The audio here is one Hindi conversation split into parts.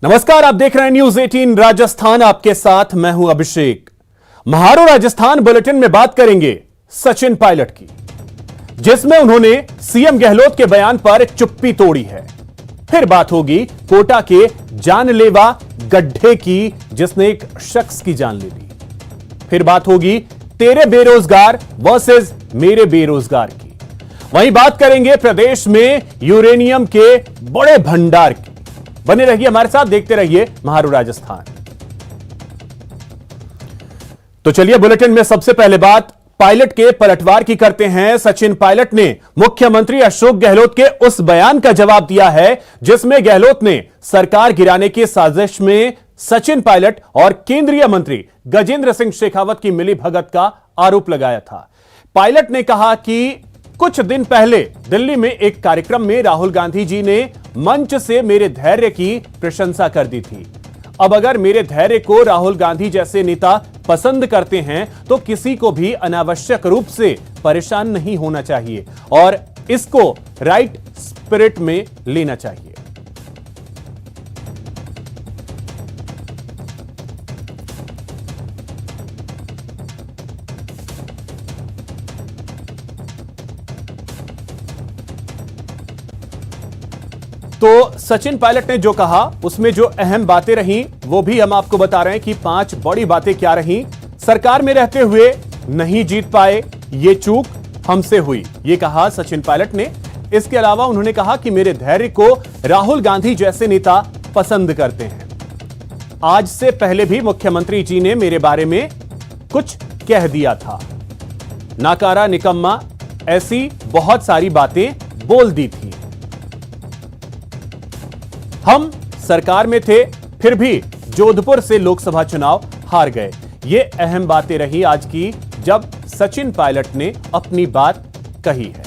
नमस्कार, आप देख रहे हैं न्यूज 18 राजस्थान। आपके साथ मैं हूं अभिषेक। महारो राजस्थान बुलेटिन में बात करेंगे सचिन पायलट की, जिसमें उन्होंने सीएम गहलोत के बयान पर चुप्पी तोड़ी है। फिर बात होगी कोटा के जानलेवा गड्ढे की, जिसने एक शख्स की जान ले ली। फिर बात होगी तेरे बेरोजगार वर्सेस मेरे बेरोजगार की। वहीं बात करेंगे प्रदेश में यूरेनियम के बड़े भंडार की। बने रहिए हमारे साथ, देखते रहिए महारो राजस्थान। तो चलिए बुलेटिन में सबसे पहले बात पायलट के पलटवार की करते हैं। सचिन पायलट ने मुख्यमंत्री अशोक गहलोत के उस बयान का जवाब दिया है जिसमें गहलोत ने सरकार गिराने की साजिश में सचिन पायलट और केंद्रीय मंत्री गजेंद्र सिंह शेखावत की मिलीभगत का आरोप लगाया था। पायलट ने कहा कि कुछ दिन पहले दिल्ली में एक कार्यक्रम में राहुल गांधी जी ने मंच से मेरे धैर्य की प्रशंसा कर दी थी। अब अगर मेरे धैर्य को राहुल गांधी जैसे नेता पसंद करते हैं तो किसी को भी अनावश्यक रूप से परेशान नहीं होना चाहिए और इसको राइट स्पिरिट में लेना चाहिए। तो सचिन पायलट ने जो कहा उसमें जो अहम बातें रहीं वो भी हम आपको बता रहे हैं कि 5 बड़ी बातें क्या रहीं। सरकार में रहते हुए नहीं जीत पाए, ये चूक हमसे हुई, ये कहा सचिन पायलट ने। इसके अलावा उन्होंने कहा कि मेरे धैर्य को राहुल गांधी जैसे नेता पसंद करते हैं। आज से पहले भी मुख्यमंत्री जी ने मेरे बारे में कुछ कह दिया था, नाकारा, निकम्मा, ऐसी बहुत सारी बातें बोल दी थी। हम सरकार में थे, फिर भी जोधपुर से लोकसभा चुनाव हार गए। ये अहम बातें रही आज की जब सचिन पायलट ने अपनी बात कही है।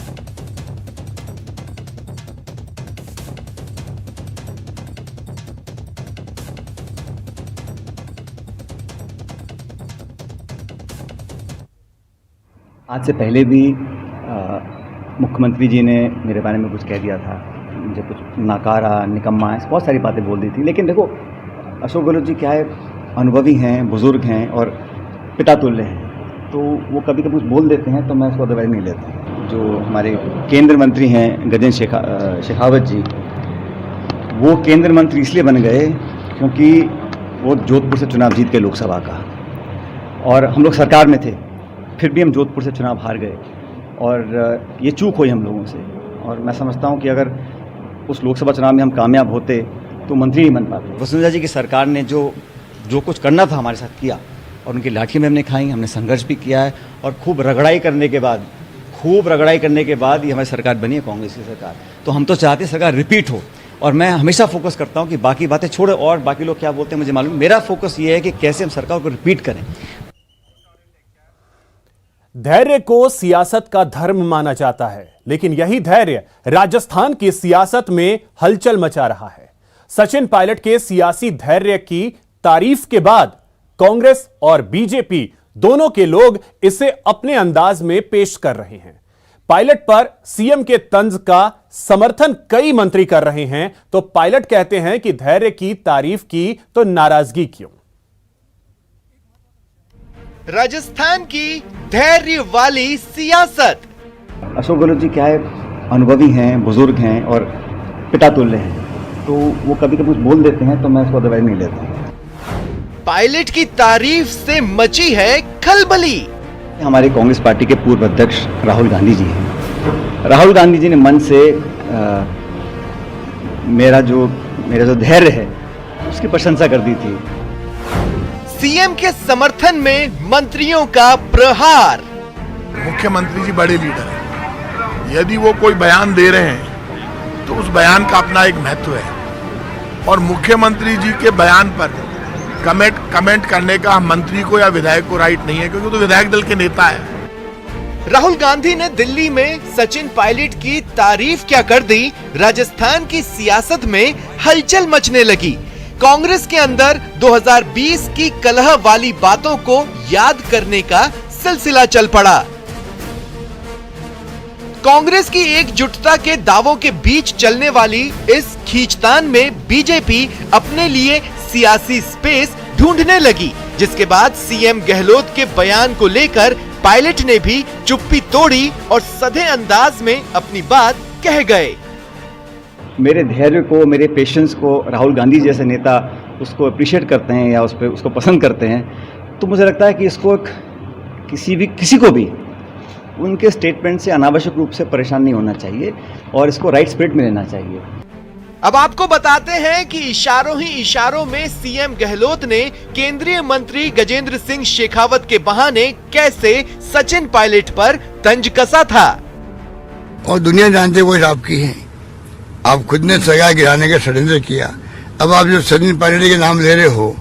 आज से पहले भी मुख्यमंत्री जी ने मेरे बारे में कुछ कह दिया था, मुझे कुछ नाकारा, निकम्मा, बहुत सारी बातें बोल दी थी। लेकिन देखो, अशोक गहलोत जी क्या है, अनुभवी हैं, बुजुर्ग हैं और पिता तुल्य हैं, तो वो कभी कभी कुछ बोल देते हैं तो मैं उसको अदरवाइज नहीं लेता। जो हमारे केंद्र मंत्री हैं गजेंद्र शेखावत जी, वो केंद्र मंत्री इसलिए बन गए क्योंकि वो जोधपुर से चुनाव जीत गए लोकसभा का, और हम लोग सरकार में थे, फिर भी हम जोधपुर से चुनाव हार गए और ये चूक हुई हम लोगों से। और मैं समझता हूँ कि अगर उस लोकसभा चुनाव में हम कामयाब होते तो मंत्री नहीं बन पाते। वसुंधरा जी की सरकार ने जो कुछ करना था हमारे साथ किया, और उनकी लाठी में हमने खाई, हमने संघर्ष भी किया है, और खूब रगड़ाई करने के बाद ये हमारी सरकार बनी है, कांग्रेस की सरकार। तो हम तो चाहते हैं सरकार रिपीट हो, और मैं हमेशा फोकस करता हूँ कि बाकी बातें छोड़ो और बाकी लोग क्या बोलते हैं मुझे मालूम, मेरा फोकस ये है कि कैसे हम सरकार को रिपीट करें। धैर्य को सियासत का धर्म माना जाता है, लेकिन यही धैर्य राजस्थान की सियासत में हलचल मचा रहा है। सचिन पायलट के सियासी धैर्य की तारीफ के बाद कांग्रेस और बीजेपी दोनों के लोग इसे अपने अंदाज में पेश कर रहे हैं। पायलट पर सीएम के तंज का समर्थन कई मंत्री कर रहे हैं, तो पायलट कहते हैं कि धैर्य की तारीफ की तो नाराजगी क्यों। राजस्थान की धैर्य वाली सियासत। अशोक गहलोत जी क्या है, अनुभवी हैं, बुजुर्ग हैं और पिता तुल्य हैं, तो वो कभी कभी कुछ बोल देते हैं तो मैं उसको अदरवाइज नहीं लेता। पायलट की तारीफ से मची है खलबली। हमारे कांग्रेस पार्टी के पूर्व अध्यक्ष राहुल गांधी जी हैं। राहुल गांधी जी ने मन से मेरा जो धैर्य है उसकी प्रशंसा कर दी थी। सीएम के समर्थन में मंत्रियों का प्रहार। मुख्यमंत्री जी बड़े लीडर हैं, यदि वो कोई बयान दे रहे हैं तो उस बयान का अपना एक महत्व है, और मुख्यमंत्री जी के बयान पर कमेंट करने का मंत्री को या विधायक को राइट नहीं है, क्योंकि वो तो विधायक दल के नेता है। राहुल गांधी ने दिल्ली में सचिन पायलट की तारीफ क्या कर दी, राजस्थान की सियासत में हलचल मचने लगी। कांग्रेस के अंदर 2020 की कलह वाली बातों को याद करने का सिलसिला चल पड़ा। कांग्रेस की एकजुटता के दावों के बीच चलने वाली इस खींचतान में बीजेपी अपने लिए सियासी स्पेस ढूंढने लगी, जिसके बाद सीएम गहलोत के बयान को लेकर पायलट ने भी चुप्पी तोड़ी और सधे अंदाज में अपनी बात कह गए। मेरे धैर्य को, मेरे पेशेंस को राहुल गांधी जैसे नेता उसको अप्रिशिएट करते हैं या उसको पसंद करते हैं, तो मुझे लगता है कि इसको किसी को भी उनके स्टेटमेंट से अनावश्यक रूप से परेशान नहीं होना चाहिए और इसको राइट स्पिरिट में लेना चाहिए। अब आपको बताते हैं कि इशारों ही इशारों में सीएम गहलोत ने केंद्रीय मंत्री गजेंद्र सिंह शेखावत के बहाने कैसे सचिन पायलट पर तंज कसा था। और दुनिया जानते वो आपकी है, आप खुद ने सजा गिराने का षड्यंत्र किया। अब आप जो सचिन पायलट के नाम ले रहे हो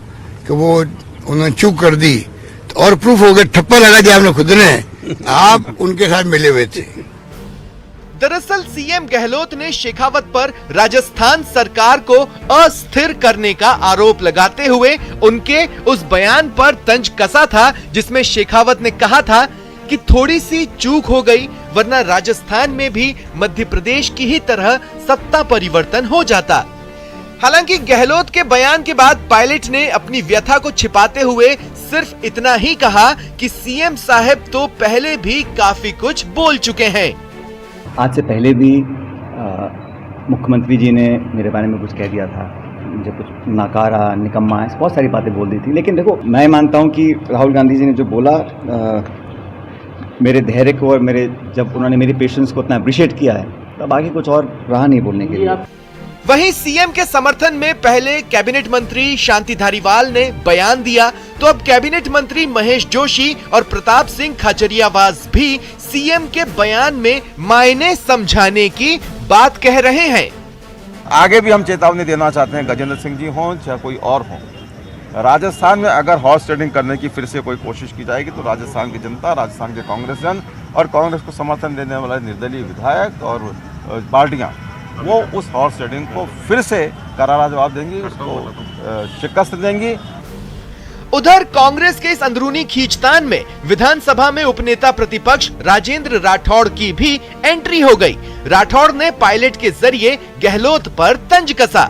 कि वो उन्होंने चूक कर दी, तो और प्रूफ हो गया, ठप्पा लगा दिया आपने खुद ने, आप उनके साथ मिले हुए थे। दरअसल सीएम गहलोत ने शेखावत पर राजस्थान सरकार को अस्थिर करने का आरोप लगाते हुए उनके उस बयान पर तंज कसा था, जिसमें शेखावत ने कहा था कि थोड़ी सी चूक हो गई, वरना राजस्थान में भी मध्य प्रदेश की ही तरह सत्ता परिवर्तन हो जाता। हालांकि गहलोत के बयान के बाद पायलट ने अपनी व्यथा को छिपाते हुए सिर्फ इतना ही कहा कि सीएम साहब तो पहले भी काफी कुछ बोल चुके हैं। आज से पहले भी मुख्यमंत्री जी ने मेरे बारे में कुछ कह दिया था, मुझे कुछ नाकारा, निकम्मा, बहुत सारी बातें बोल दी थी। लेकिन देखो, मैं मानता हूं कि राहुल गांधी जी ने जो बोला, मेरे धैर्य को और जब उन्होंने मेरी पेशेंस को उतना अप्रिशिएट किया है, तब आगे कुछ और रहा नहीं बोलने के लिए। वहीं सीएम के समर्थन में पहले कैबिनेट मंत्री शांति धारीवाल ने बयान दिया, तो अब कैबिनेट मंत्री महेश जोशी और प्रताप सिंह खाचरियावास भी सीएम के बयान में मायने समझाने की बात कह रहे हैं। आगे भी हम चेतावनी देना चाहते हैं, गजेंद्र सिंह जी हों चाहे कोई और हो, राजस्थान में अगर हॉर्स ट्रेडिंग करने की फिर से कोई कोशिश की जाएगी तो राजस्थान की जनता, राजस्थान के कांग्रेस जन और कांग्रेस को समर्थन देने वाले निर्दलीय विधायक और पार्टियां, वो उस हॉर्स ट्रेडिंग को फिर से करारा जवाब देंगी, उसको शिकस्त देंगी। उधर कांग्रेस के इस अंदरूनी खींचतान में विधानसभा में उपनेता प्रतिपक्ष राजेंद्र राठौड़ की भी एंट्री हो गई। राठौड़ ने पायलट के जरिए गहलोत पर तंज कसा।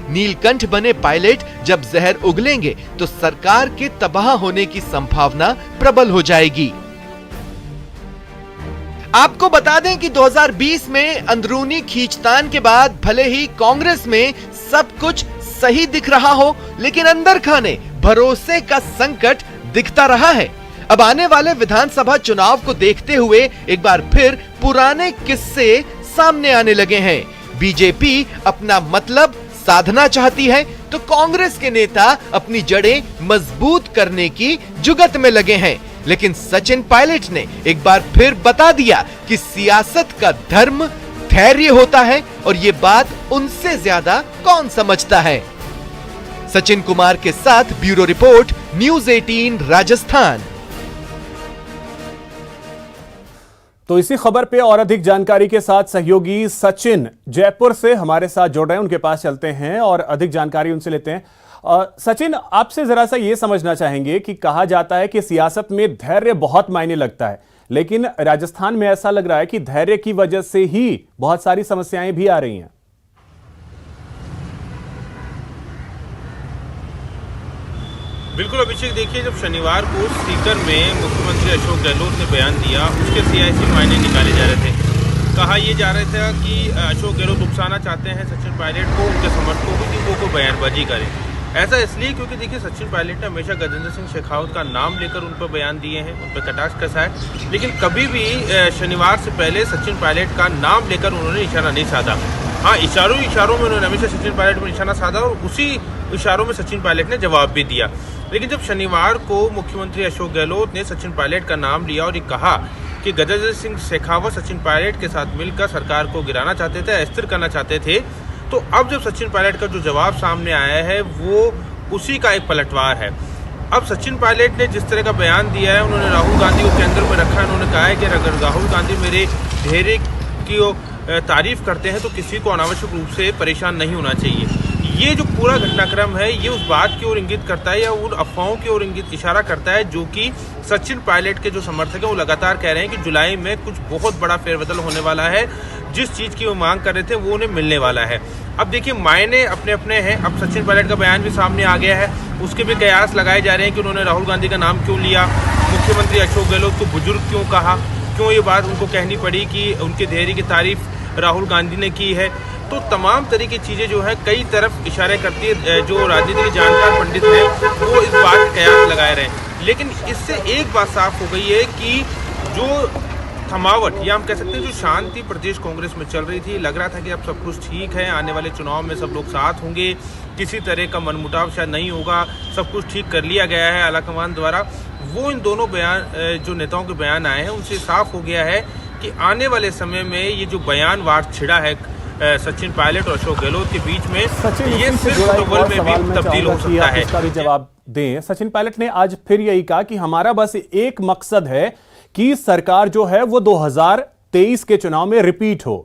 नीलकंठ बने पायलट जब जहर उगलेंगे तो सरकार के तबाह होने की संभावना प्रबल हो जाएगी। आपको बता दें कि 2020 में अंदरूनी खींचतान के बाद भले ही कांग्रेस में सब कुछ सही दिख रहा हो, लेकिन अंदर खाने भरोसे का संकट दिखता रहा है। अब आने वाले विधानसभा चुनाव को देखते हुए एक बार फिर पुराने किस्से सामने आने लगे हैं। बीजेपी अपना मतलब साधना चाहती है तो कांग्रेस के नेता अपनी जड़ें मजबूत करने की जुगत में लगे हैं। लेकिन सचिन पायलट ने एक बार फिर बता दिया कि सियासत का धर्म धैर्य होता है और ये बात उनसे ज्यादा कौन समझता है। सचिन कुमार के साथ ब्यूरो रिपोर्ट, न्यूज़ 18 राजस्थान। तो इसी खबर पे और अधिक जानकारी के साथ सहयोगी सचिन जयपुर से हमारे साथ जुड़ रहे हैं, उनके पास चलते हैं और अधिक जानकारी उनसे लेते हैं। सचिन, आपसे जरा सा ये समझना चाहेंगे कि कहा जाता है कि सियासत में धैर्य बहुत मायने लगता है, लेकिन राजस्थान में ऐसा लग रहा है कि धैर्य की वजह से ही बहुत सारी समस्याएं भी आ रही हैं। बिल्कुल अभिषेक, देखिए, जब शनिवार को सीकर में मुख्यमंत्री अशोक गहलोत ने बयान दिया, उसके सियासी मायने निकाले जा रहे थे। कहा यह जा रहा था कि अशोक गहलोत उकसाना चाहते हैं सचिन पायलट को, उनके समर्थकों को, कि वो बयानबाजी करें। ऐसा इसलिए क्योंकि देखिए, सचिन पायलट ने हमेशा गजेंद्र सिंह शेखावत का नाम लेकर उन पर बयान दिए हैं, उन पर कटाक्ष कसा है, लेकिन कभी भी शनिवार से पहले सचिन पायलट का नाम लेकर उन्होंने निशाना नहीं साधा। हाँ, इशारों में उन्होंने हमेशा सचिन पायलट पर निशाना साधा और उसी इशारों में सचिन पायलट ने जवाब भी दिया। लेकिन जब शनिवार को मुख्यमंत्री अशोक गहलोत ने सचिन पायलट का नाम लिया और ये कहा कि गजेंद्र सिंह शेखावत सचिन पायलट के साथ मिलकर सरकार को गिराना चाहते थे, अस्थिर करना चाहते थे, तो अब जब सचिन पायलट का जो जवाब सामने आया है वो उसी का एक पलटवार है। अब सचिन पायलट ने जिस तरह का बयान दिया है, उन्होंने राहुल गांधी को केंद्र में रखा है। उन्होंने कहा है कि अगर राहुल गांधी मेरे धैर्य की तारीफ करते हैं तो किसी को अनावश्यक रूप से परेशान नहीं होना चाहिए। ये जो पूरा घटनाक्रम है ये उस बात की ओर इंगित करता है या उन अफवाहों की ओर इशारा करता है जो कि सचिन पायलट के जो समर्थक हैं वो लगातार कह रहे हैं कि जुलाई में कुछ बहुत बड़ा फेरबदल होने वाला है। जिस चीज़ की वो मांग कर रहे थे वो उन्हें मिलने वाला है। अब देखिए मायने अपने अपने हैं। अब सचिन पायलट का बयान भी सामने आ गया है, उसके भी कयास लगाए जा रहे हैं कि उन्होंने राहुल गांधी का नाम क्यों लिया, मुख्यमंत्री अशोक गहलोत को बुजुर्ग क्यों कहा, क्यों ये बात उनको कहनी पड़ी कि उनके धैर्य की तारीफ राहुल गांधी ने की है। तो तमाम तरह की चीज़ें जो है कई तरफ इशारे करती है। जो राजनीति के जानकार पंडित हैं वो इस बात का कयास लगाए रहे हैं, लेकिन इससे एक बात साफ हो गई है कि जो थमावट या हम कह सकते हैं जो शांति प्रदेश कांग्रेस में चल रही थी, लग रहा था कि अब सब कुछ ठीक है, आने वाले चुनाव में सब लोग साथ होंगे, किसी तरह का मनमुटाव शायद नहीं होगा, सब कुछ ठीक कर लिया गया है आलाकमान द्वारा। वो इन दोनों बयान जो नेताओं के बयान आए हैं उनसे साफ हो गया है कि आने वाले समय में ये जो बयानवार छिड़ा है सचिन पायलट और अशोक गहलोत के बीच में, ये सिर्फ डबल में भी तब्दील हो सकता है। इसका भी जवाब दें। सचिन पायलट ने आज फिर यही कहा कि हमारा बस एक मकसद है कि सरकार जो है वो 2023 के चुनाव में रिपीट हो।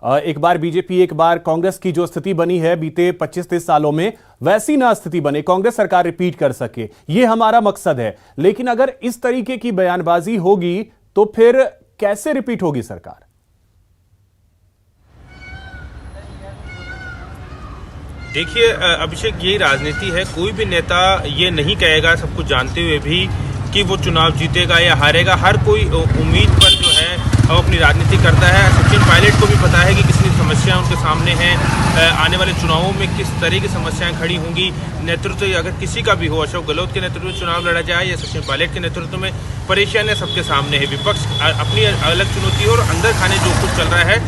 एक बार बीजेपी, एक बार कांग्रेस की जो स्थिति बनी है बीते 25-30 सालों में, वैसी ना स्थिति बने, कांग्रेस सरकार रिपीट कर सके, ये हमारा मकसद है। लेकिन अगर इस तरीके की बयानबाजी होगी तो फिर कैसे रिपीट होगी सरकार? देखिए अभिषेक, यही राजनीति है। कोई भी नेता ये नहीं कहेगा सब कुछ जानते हुए भी कि वो चुनाव जीतेगा या हारेगा। हर कोई उम्मीद पर जो है वो अपनी राजनीति करता है। सचिन पायलट को भी पता है कि कितनी समस्याएं उनके सामने हैं, आने वाले चुनावों में किस तरह की समस्याएं खड़ी होंगी। नेतृत्व अगर किसी का भी हो, अशोक गहलोत के नेतृत्व में चुनाव लड़ा जाए या सचिन पायलट के नेतृत्व में, परेशानियां सबके सामने है। विपक्ष अपनी अलग चुनौती और अंदर खाने जो कुछ चल रहा है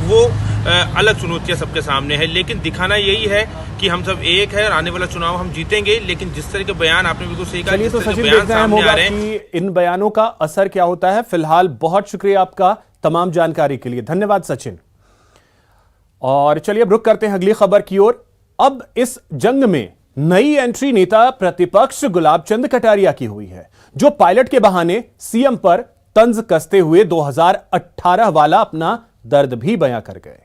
वो अलग चुनौतियां सबके सामने है। लेकिन दिखाना यही है कि हम सब एक है और आने वाला चुनाव हम जीतेंगे। लेकिन जिस तरह के बयान आपने बिल्कुल सही कहा, चलिए तो सचिन देखते हैं होगा कि इन बयानों का असर क्या होता है। फिलहाल बहुत शुक्रिया आपका तमाम जानकारी के लिए, धन्यवाद सचिन। और चलिए अब रुक करते हैं अगली खबर की ओर। अब इस जंग में नई एंट्री नेता प्रतिपक्ष गुलाब चंद कटारिया की हुई है, जो पायलट के बहाने सीएम पर तंज कसते हुए 2018 वाला अपना दर्द भी बयां कर गए।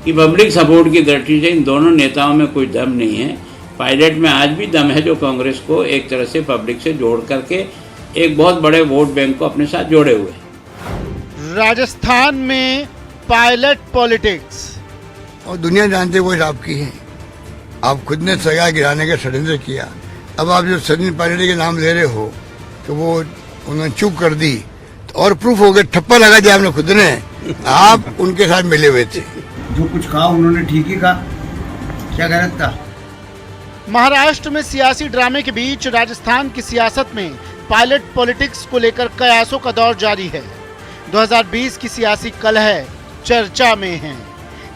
कि पब्लिक सपोर्ट की दृष्टि से इन दोनों नेताओं में कोई दम नहीं है। पायलट में आज भी दम है, जो कांग्रेस को एक तरह से पब्लिक से जोड़ करके एक बहुत बड़े वोट बैंक को अपने साथ जोड़े हुए। राजस्थान में पायलट पॉलिटिक्स, और दुनिया जानते वो आपकी है। आप खुद ने सगा गिराने का षड्यंत्र किया। अब आप जो सचिन पायलट के नाम ले रहे हो तो वो उन्होंने चूक कर दी, तो और प्रूफ हो गया, ठप्पा लगा दिया आपने खुद ने, आप उनके साथ मिले हुए थे। जो कुछ कहा उन्होंने ठीक ही कहा, क्या गलत कहा? महाराष्ट्र में सियासी ड्रामे के बीच राजस्थान की सियासत में पायलट पॉलिटिक्स को लेकर कयासों का दौर जारी है। 2020 की सियासी कलह चर्चा में है।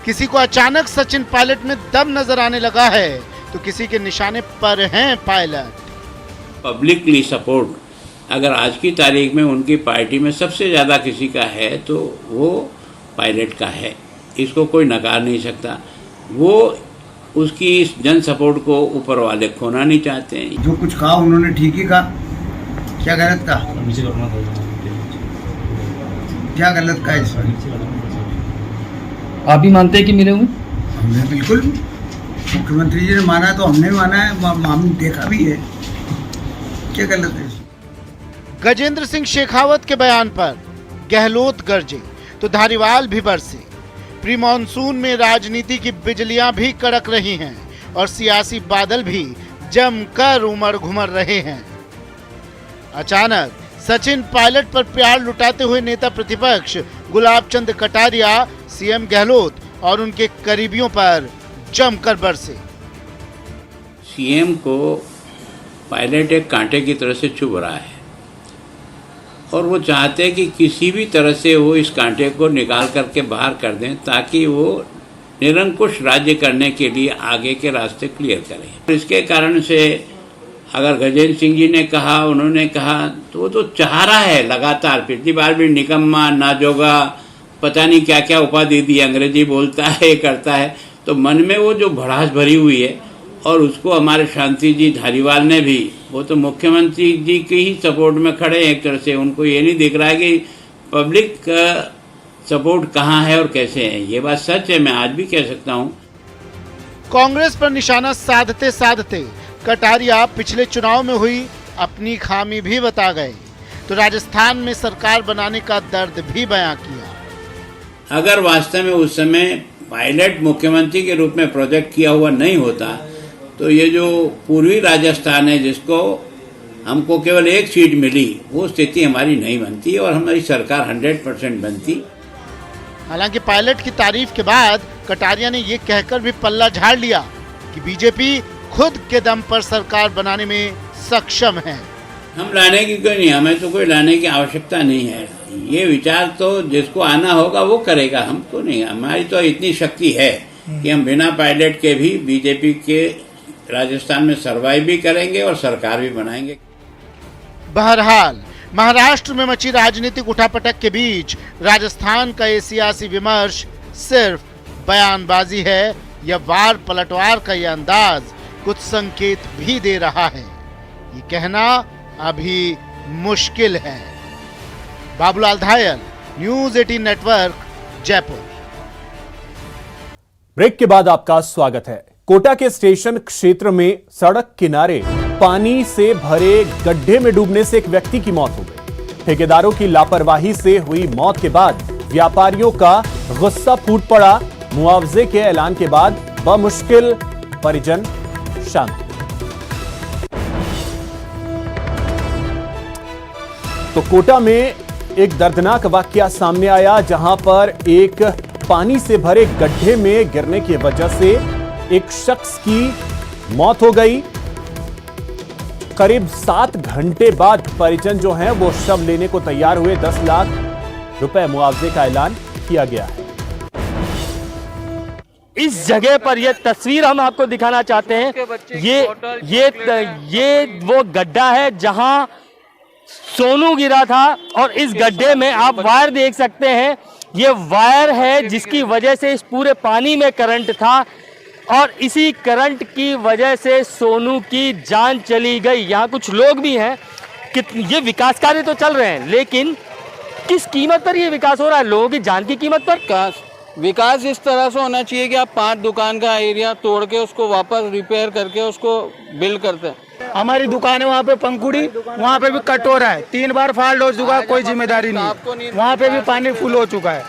किसी को अचानक सचिन पायलट में दम नजर आने लगा है तो किसी के निशाने पर हैं पायलट। पब्लिकली सपोर्ट अगर आज की तारीख में उनकी पार्टी में सबसे ज़्यादा किसी का है तो वो पायलट का है, इसको कोई नकार नहीं सकता। वो उसकी जन सपोर्ट को ऊपर वाले खोना नहीं चाहते हैं। जो कुछ कहा उन्होंने ठीक ही कहा, क्या गलत कहा? क्या गलत कहा इस पर? आप भी मानते हैं कि मिले हुए? हमने बिल्कुल, मुख्यमंत्री जी ने माना तो हमने माना है, हमने देखा भी है, क्या गलत है? गजेंद्र सिंह शेखावत के बयान पर गहलोत गरजे तो धारीवाल भी बरसे। प्री मानसून में राजनीति की बिजलियां भी कड़क रही हैं और सियासी बादल भी जमकर उमड़ घुमड़ रहे हैं। अचानक सचिन पायलट पर प्यार लुटाते हुए नेता प्रतिपक्ष गुलाब चंद कटारिया सीएम गहलोत और उनके करीबियों पर जमकर बरसे। सीएम को पायलट एक कांटे की तरह से चुभ रहा है और वो चाहते हैं कि किसी भी तरह से वो इस कांटे को निकाल करके बाहर कर दें ताकि वो निरंकुश राज्य करने के लिए आगे के रास्ते क्लियर करें। इसके कारण से अगर गजेंद्र सिंह जी ने कहा, उन्होंने कहा, तो वो तो चाह रहा है लगातार, पिछली बार भी निकम्मा, नाजोगा, पता नहीं क्या क्या उपाधि दी, अंग्रेजी बोलता है, करता है, तो मन में वो जो भड़ास भरी हुई है और उसको हमारे शांति जी धारीवाल ने भी, वो तो मुख्यमंत्री जी के ही सपोर्ट में खड़े हैं एक तरह से। उनको ये नहीं दिख रहा है कि पब्लिक का सपोर्ट कहाँ है और कैसे है। ये बात सच है, मैं आज भी कह सकता हूँ। कांग्रेस पर निशाना साधते साधते कटारिया पिछले चुनाव में हुई अपनी खामी भी बता गए, तो राजस्थान में सरकार बनाने का दर्द भी बयां किया। अगर वास्तव में उस समय पायलट मुख्यमंत्री के रूप में प्रोजेक्ट किया हुआ नहीं होता तो ये जो पूर्वी राजस्थान है, जिसको हमको केवल एक सीट मिली, वो स्थिति हमारी नहीं बनती और हमारी सरकार 100% बनती। हालांकि पायलट की तारीफ के बाद कटारिया ने ये कहकर भी पल्ला झाड़ लिया कि बीजेपी खुद के दम पर सरकार बनाने में सक्षम है। हम लाने की कोई नहीं, हमें तो कोई लाने की आवश्यकता नहीं है। ये विचार तो जिसको आना होगा वो करेगा, हमको नहीं। हमारी तो इतनी शक्ति है कि हम बिना पायलट के भी बीजेपी के राजस्थान में सर्वाइव भी करेंगे और सरकार भी बनाएंगे। बहरहाल महाराष्ट्र में मची राजनीतिक उठापटक के बीच राजस्थान का ये सियासी विमर्श सिर्फ बयानबाजी है या वार पलटवार का ये अंदाज कुछ संकेत भी दे रहा है, ये कहना अभी मुश्किल है। Babulal धायल, news 18 network, Jaipur. Break के बाद आपका स्वागत है। कोटा के स्टेशन क्षेत्र में सड़क किनारे पानी से भरे गड्ढे में डूबने से एक व्यक्ति की मौत हो गई। ठेकेदारों की लापरवाही से हुई मौत के बाद व्यापारियों का गुस्सा फूट पड़ा। मुआवजे के ऐलान के बाद बमुश्किल परिजन शांत। तो कोटा में एक दर्दनाक वाकया सामने आया, जहां पर एक पानी से भरे गड्ढे में गिरने की वजह से एक शख्स की मौत हो गई। करीब 7 घंटे बाद परिजन जो हैं वो शव लेने को तैयार हुए। 10 लाख रुपए मुआवजे का ऐलान किया गया है। इस जगह पर यह तस्वीर हम आपको दिखाना चाहते हैं। ये वो गड्ढा है जहां सोनू गिरा था और इस गड्ढे में आप वायर देख सकते हैं। ये वायर है जिसकी वजह से इस पूरे पानी में करंट था और इसी करंट की वजह से सोनू की जान चली गई। यहाँ कुछ लोग भी हैं। ये विकास कार्य तो चल रहे हैं, लेकिन किस कीमत पर ये विकास हो रहा है? लोगों की जान की कीमत पर। विकास इस तरह से होना चाहिए कि आप 5 दुकान का एरिया तोड़ के उसको वापस रिपेयर करके उसको बिल्ड करते हैं। हमारी दुकान है वहाँ पे पंकुड़ी, वहाँ पे भी कट हो रहा है। 3 बार फॉल्ट हो चुका है, कोई जिम्मेदारी नहीं। वहाँ पे भी पानी फुल हो चुका है।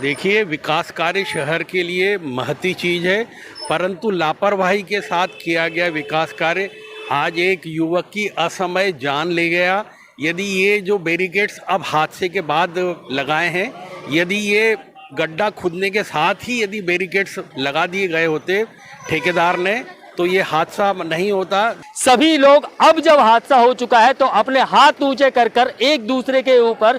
देखिए, विकास कार्य शहर के लिए महती चीज है, परंतु लापरवाही के साथ किया गया विकास कार्य आज एक युवक की असमय जान ले गया। यदि ये जो बैरिकेड्स अब हादसे के बाद लगाए हैं, यदि ये गड्ढा खुदने के साथ ही यदि बैरिकेड्स लगा दिए गए होते ठेकेदार ने, तो ये हादसा नहीं होता। सभी लोग अब जब हादसा हो चुका है तो अपने हाथ ऊंचे कर कर एक दूसरे के ऊपर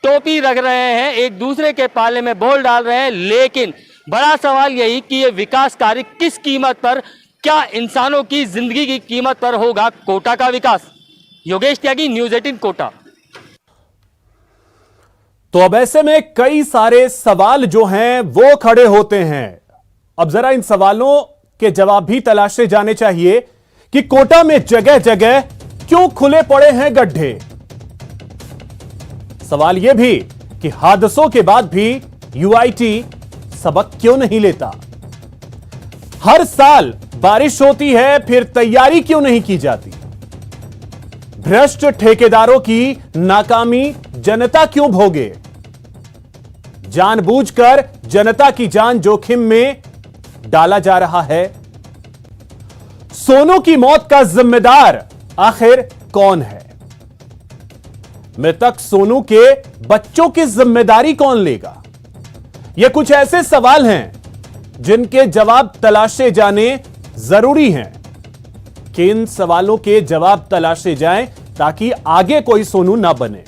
टोपी रख रहे हैं, एक दूसरे के पाले में बोल डाल रहे हैं। लेकिन बड़ा सवाल यही कि ये विकास कार्य किस कीमत पर, क्या इंसानों की जिंदगी की कीमत पर होगा कोटा का विकास? योगेश त्यागी, न्यूज़ 18 कोटा। तो अब ऐसे में कई सारे सवाल जो हैं वो खड़े होते हैं। अब जरा इन सवालों के जवाब भी तलाशे जाने चाहिए कि कोटा में जगह जगह क्यों खुले पड़े हैं गड्ढे। सवाल यह भी कि हादसों के बाद भी यूआईटी सबक क्यों नहीं लेता। हर साल बारिश होती है, फिर तैयारी क्यों नहीं की जाती। भ्रष्ट ठेकेदारों की नाकामी जनता क्यों भोगे। जानबूझकर जनता की जान जोखिम में डाला जा रहा है। सोनू की मौत का जिम्मेदार आखिर कौन है। मृतक सोनू के बच्चों की जिम्मेदारी कौन लेगा। ये कुछ ऐसे सवाल हैं जिनके जवाब तलाशे जाने जरूरी हैं कि इन सवालों के जवाब तलाशे जाएं ताकि आगे कोई सोनू ना बने।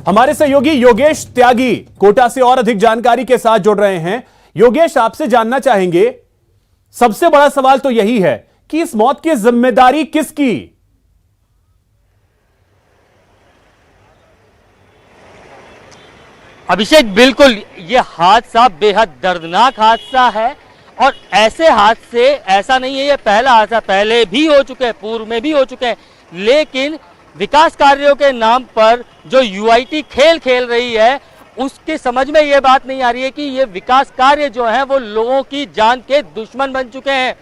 हमारे सहयोगी योगेश त्यागी कोटा से और अधिक जानकारी के साथ जुड़ रहे हैं। योगेश, आपसे जानना चाहेंगे, सबसे बड़ा सवाल तो यही है कि इस मौत की जिम्मेदारी किसकी। अभिषेक, बिल्कुल ये हादसा बेहद दर्दनाक हादसा है और ऐसे हादसे, ऐसा नहीं है ये पहला हादसा, पहले भी हो चुके हैं, पूर्व में भी हो चुके हैं, लेकिन विकास कार्यों के नाम पर जो यूआईटी खेल खेल रही है उसके समझ में ये बात नहीं आ रही है कि ये विकास कार्य जो है वो लोगों की जान के दुश्मन बन चुके हैं।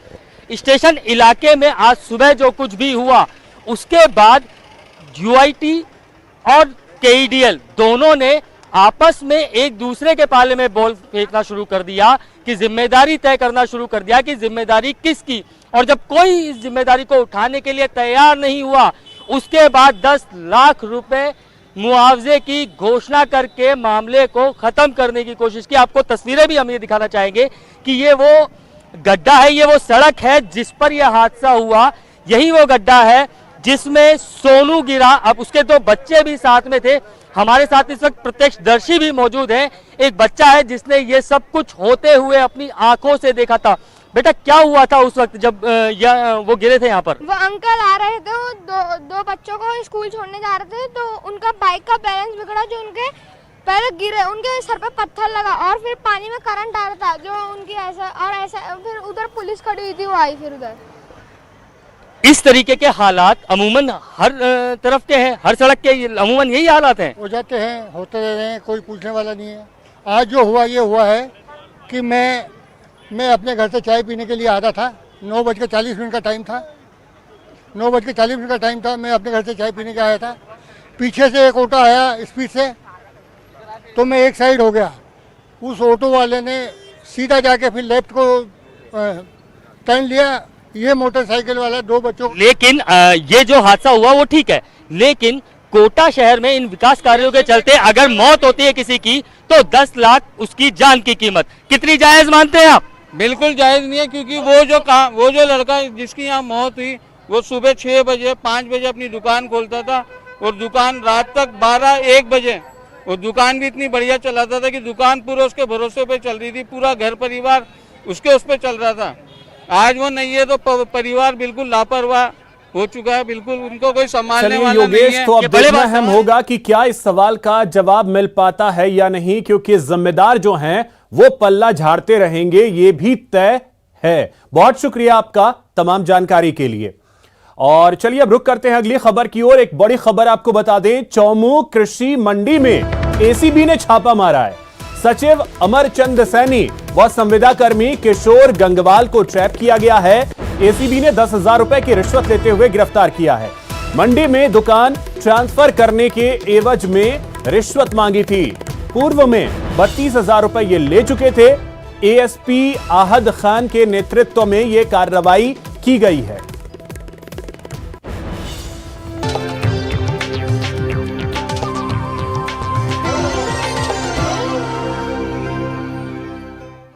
स्टेशन इलाके में आज सुबह जो कुछ भी हुआ उसके बाद यूआईटी और केईडीएल दोनों ने आपस में एक दूसरे के पाले में बॉल फेंकना शुरू कर दिया कि जिम्मेदारी तय करना शुरू कर दिया कि जिम्मेदारी किसकी, और जब कोई इस जिम्मेदारी को उठाने के लिए तैयार नहीं हुआ उसके बाद 10 लाख रुपए मुआवजे की घोषणा करके मामले को खत्म करने की कोशिश की। आपको तस्वीरें भी हम ये दिखाना चाहेंगे कि ये वो गड्ढा है, ये वो सड़क है जिस पर यह हादसा हुआ, यही वो गड्ढा है जिसमें सोनू गिरा। अब उसके 2 बच्चे भी साथ में थे, हमारे साथ इस वक्त प्रत्यक्षदर्शी भी मौजूद हैं। एक बच्चा है जिसने ये सब कुछ होते हुए अपनी आंखों से देखा था। बेटा क्या हुआ था उस वक्त जब वो गिरे थे यहाँ पर? वो अंकल आ रहे थे, वो दो बच्चों को स्कूल छोड़ने जा रहे थे, तो उनका बाइक का बैलेंस बिगड़ा, जो उनके पहले गिरे, उनके सर पे पत्थर लगा और फिर पानी में करंट आ रहा था, जो उनकी ऐसा फिर उधर पुलिस खड़ी हुई थी, वो आई फिर उधर। इस तरीके के हालात अमूमन हर तरफ के हैं, हर सड़क के अमूमन यही हालात हैं। हो जाते हैं, होते रह रहे हैं, कोई पूछने वाला नहीं है। आज जो हुआ ये हुआ है कि मैं अपने घर से चाय पीने के लिए आ रहा था, 9:40 का टाइम था, 9:40 का टाइम था। मैं अपने घर से चाय पीने के आया था, पीछे से एक ऑटो आया स्पीड से, तो मैं एक साइड हो गया। उस ऑटो वाले ने सीधा जाके फिर लेफ्ट को टर्न लिया। ये मोटरसाइकिल वाला 2 बच्चों, लेकिन ये जो हादसा हुआ वो ठीक है, लेकिन कोटा शहर में इन विकास कार्यों के चलते अगर मौत होती है किसी की तो 10 लाख उसकी जान की कीमत, कितनी जायज मानते हैं आप? बिल्कुल जायज नहीं है, क्योंकि वो जो लड़का जिसकी यहाँ मौत हुई वो सुबह 6 बजे 5 बजे अपनी दुकान खोलता था और दुकान रात तक 12-1 बजे, और दुकान भी इतनी बढ़िया चलाता था कि दुकान पूरा उसके भरोसे पे चल रही थी, पूरा घर परिवार उसके उस पे चल रहा था। आज वो नहीं है तो परिवार बिल्कुल लापरवाह हो चुका है, बिल्कुल उनको कोई संभालने वाला नहीं है। तो अब देखना अहम होगा कि क्या इस सवाल का जवाब मिल पाता है या नहीं, क्योंकि जिम्मेदार जो हैं वो पल्ला झाड़ते रहेंगे, ये भी तय है। बहुत शुक्रिया आपका तमाम जानकारी के लिए। और चलिए अब रुक करते हैं अगली खबर की ओर। एक बड़ी खबर आपको बता दें, चौमू कृषि मंडी में एसीबी ने छापा मारा है। सचिव अमरचंद सैनी व संविदा कर्मी किशोर गंगवाल को ट्रैप किया गया है। एसीबी ने 10,000 रुपए की रिश्वत लेते हुए गिरफ्तार किया है। मंडी में दुकान ट्रांसफर करने के एवज में रिश्वत मांगी थी। पूर्व में 32,000 रुपए ये ले चुके थे। एएसपी आहद खान के नेतृत्व में यह कार्रवाई की गई है।